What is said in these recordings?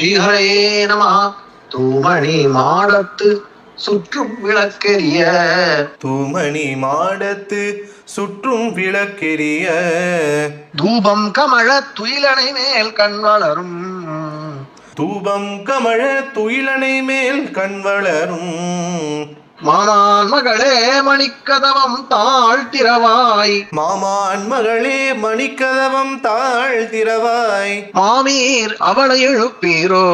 ஸ்ரீஹரே நம. தூமணி மாடத்து சுற்றும் விளக்கெரிய தூமணி மாடத்து சுற்றும் விளக்கெரிய தூபம் கமழ துயிலனை மேல் கண் வளரும். தூபம் கமழ துயிலனை மேல் கண் வளரும். மாமான் மகளே மணிக்கதவம் தாழ்த்திரவாய். மாமான் மகளே மணிக்கதவம் தாழ்த்திரவாய். மாமீர் அவளை எழுப்பீரோ.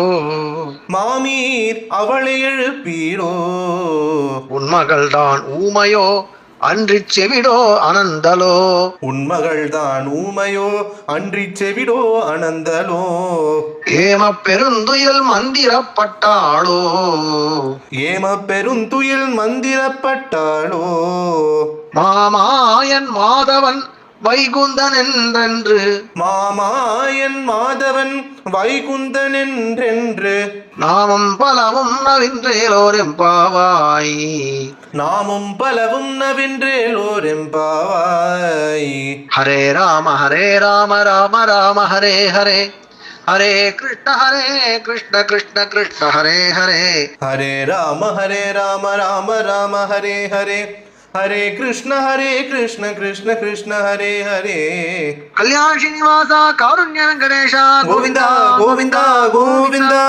மாமீர் அவளை எழுப்பீரோ. உன்மகள்தான் ஊமையோ அன்றி செவிடோ அனந்தலோ. உன்மகள்தான் ஊமையோ அன்றி செவிடோ அனந்தலோ. ஏம பெருந்துயில் மந்திரப்பட்டாளோ. ஏம பெருந்துயில் மந்திரப்பட்டாளோ. மாமாயன் மாதவன் வைகுந்தன் என்றென்று. மாமாயன் மாதவன் வைகுந்தன் என்றென்று. நாமும் பலவும் நவின்றேலோரெம்பாவாய். நாமும் பலவும் நவின்றேலோரெம்பாவாய். ஹரே ராம ராம ராம ஹரே ஹரே. ஹரே கிருஷ்ண கிருஷ்ண கிருஷ்ண ஹரே ஹரே. ஹரே ராம ராம ராம ஹரே ஹரே. ஹரே கிருஷ்ண கிருஷ்ண கிருஷ்ண ஹரே ஹரே. கல்யாண ஸ்ரீனிவாச காருண்ய வெங்கடேஷ கோவிந்தா கோவிந்தா கோவிந்தா.